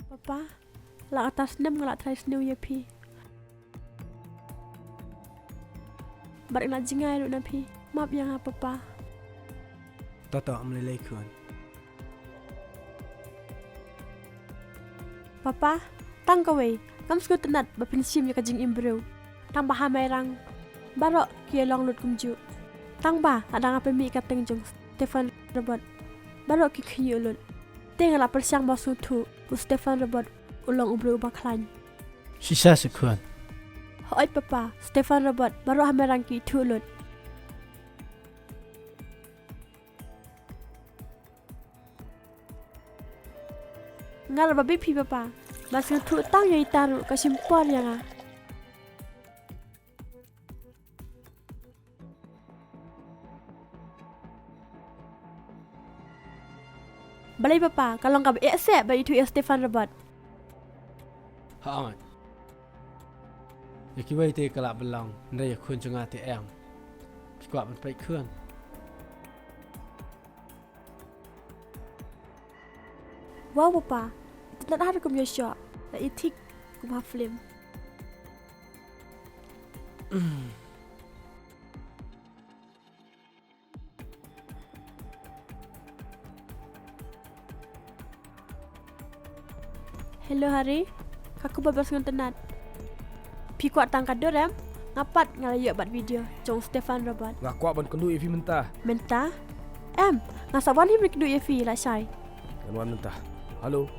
Papa, la atas nem ngalak try snew ya pi. Barik nak jingai lu na pi. Maaf yang apa papa. Tata amlelai kuan. Papa, tang kawe. Kam skut tenat bapin sim ya kajing imbreu. Tang baha merang. Barok kia long lut kumju. Tang ba ada ngapa mi kateng jong Stefan Robert. Barok ki khyu lut. Tengala persiang masu tu Stefan Robert ulong ubru baklan. Sisa sekuan. Hoi papa, Stefan Robert baru hamerang ki tu lut. Ngal babi pi papa. Basu tu tang yai taru kasimpor yang ah. Balai papa, kalau kau accept bagi tu Stefan Robert. Haan. Yaki wai te kalak belang. Ndai kun jengah te em. Kuatมันไปเครื่อง Wow papa, tidak ada kum yosha. La itik kum haflim. Hello Hari, kaku babas ngan tenat. Pi kuat tang kador em, ngapat ngalayu bat video jong Stefan Robert. Ngak kuat ban kendu Evi mentah. Mentah? Em, ngasawan him rekdu Evi la syai. Kanuan mentah. Halo.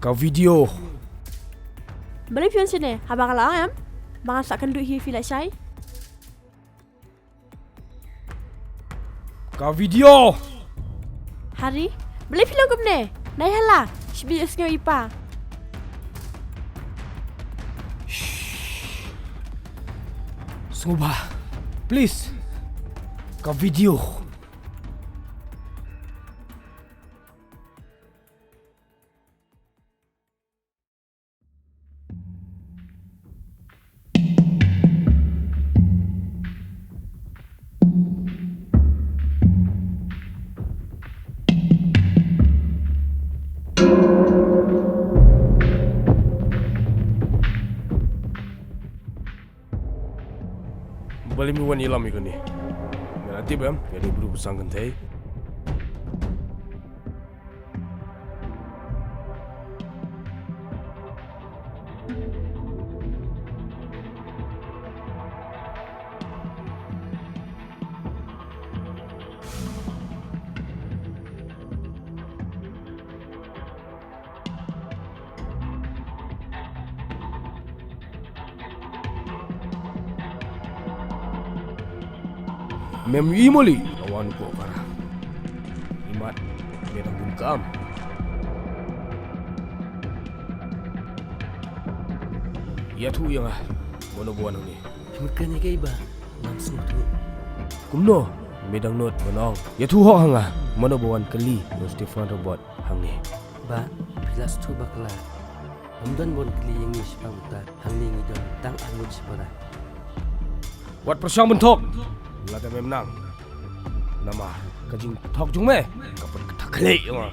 Kau video. Beli pion sini, habang kalang em. Bangan sak kendu Evi la syai. Kau video. Hari, beli film kum ne. Nai hala, shibi usnyo ipa. Sungguh please. Kau video. Balik miwan ilam ikan ni. Nanti bam, jadi buru pesangkan teh. Mem imoli awan ko para. Imat merang bungkam. Ya tu yang mono buan ni. Mungkin ni kaiba langsung tu. Kumno medang not monong. Ya tu ho hanga mono buan kali no Stefan Robert hang ni. Ba pilas tu bakla. Amdan bon kli yang ni sipamuta hang ni ngidon tang angut sipara. Wat persiang bentok. Lada memang. Nama kajing tok jung me. Kapan ketak kali ma.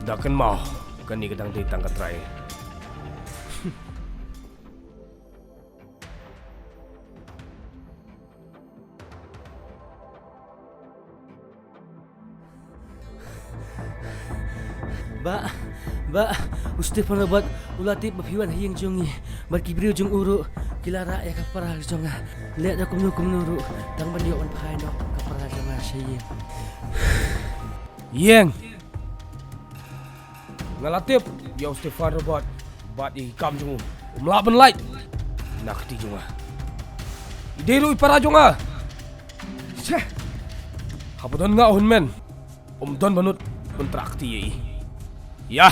Dah kan mau. Kan ni kadang dia tangkat terakhir. Ba, Stefan Robert ulati bapiwan hiyang jongi. Barkibriu jong uru kilara ya kapara jonga. Lihat aku kumnuru tang bandio on pakai no kapara jonga syi. Yeng. Ngalatip dia Stefan Robert bat i kam jung. Mlaban light. Nak ti jonga. Ideru ipara jonga. Ceh. Hapudan nga on men. Don banut kontrakti ye. Ya.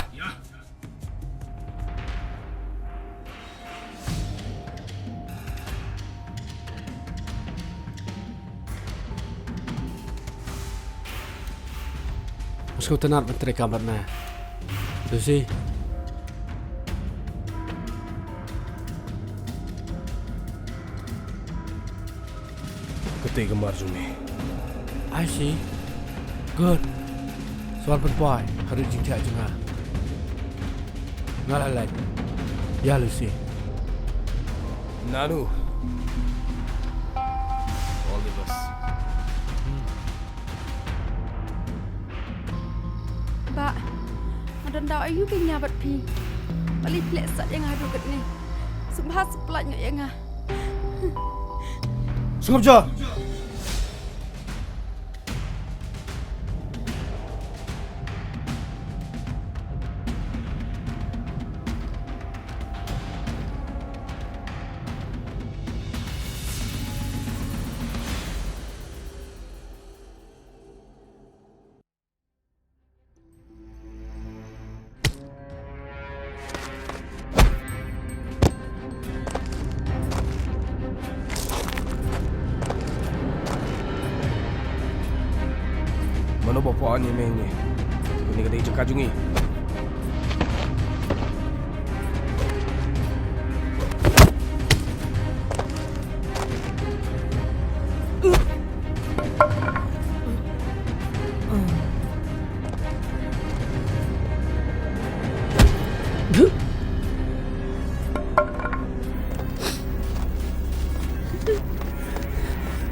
Mas kau tenar menteri kamarnya. Lucy. Ketay gambar Jumi. I see. Good. Soal perempuan harus jingkir aja ngalah lagi. Ya Lucy. Nanu. All the best. Ba, madan daw ayu kay nyabat pi. Balik plesat yang adu kat ni. Sumpah sepelaknya yang ah. Sunggup je. Mana bapa ni meng ni? Kini kena ijak kajungi.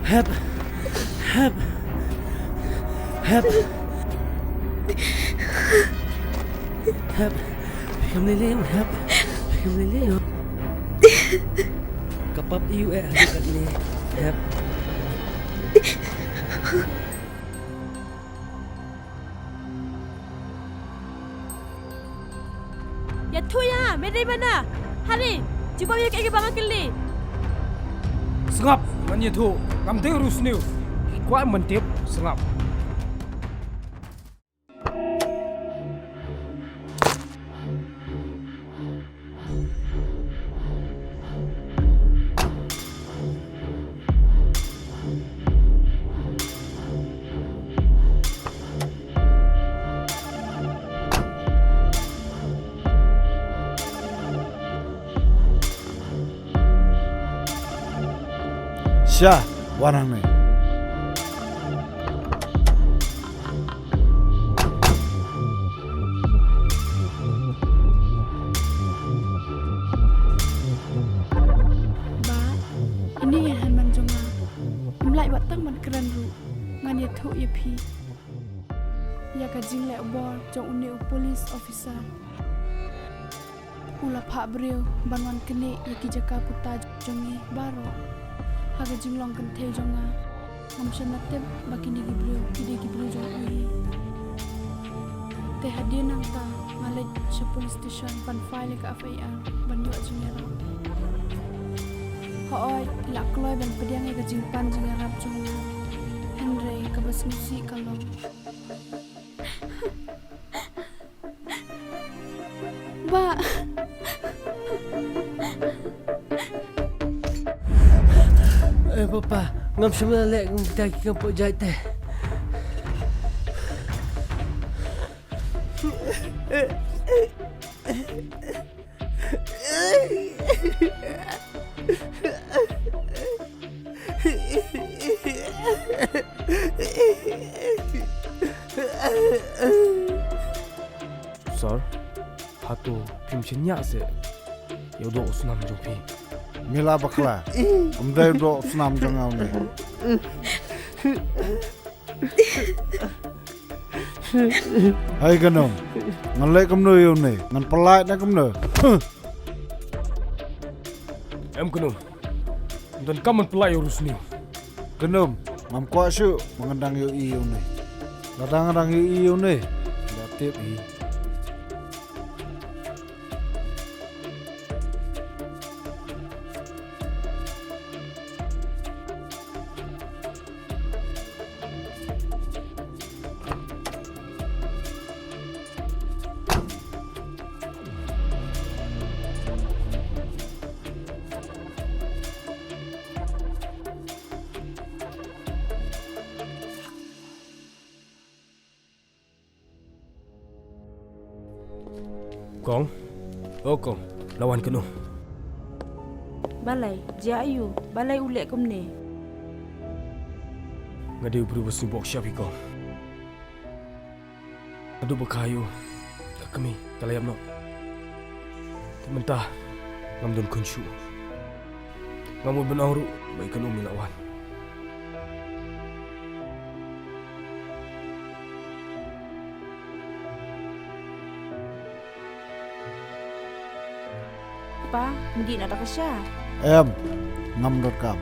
Help. Help. Help. Help. Bigyan nila yung help. Bigyan nila yung kapap iyo agad ni help. Ya tu ya, medai mana? Hari, cuba biar kayak bangang keli. Sengap. Nganya tu. Kam teh urus ni. Kuat mentip. Sengap. Syah, warang ni. Ba, ini yang han jonga. Imlai batang man keren ru. Ngan ya thu ya pi. Ya ka jing le bor jong uni police officer. Ula pak breu banwan kene ya ki jaka puta jongi baro. Haga jinglong kan te jonga ngam sanatem bakini gibreu kide gibreu jong ui te hadia nang ta ngalet sa police station pan file ka FIR ban yo jingero hoy la kloy ban pediang ga jingpan jingarap jonga Henry ka bas musi kalong ba Papa, ngam semua lek kita kampung jahit teh. Sir, hatu pimchennya se. Yodo usnam jopi. Mila bakla. Umday do senam jangaw ni. Hai ganong. Ngalai kamno yun ni. Ngan pelait na kamno. Em kenum. Dan kaman pelai urus ni. Ganong. Mam kuat syuk mengendang yu iyo ni. Kadang-kadang yu iyo ni. Datip i. Kong. Oh Kong, lawan kenu. Balai, dia ayu, balai ulek kumne. Ngadi berubah simbok siapi Kong. Adu bakayu. Kami kalayam no. Mentah ngamdon kunshu. Ngamu benauru baik kenu milawan. Pa, hindi na ta ka siya. Ngam dot kam.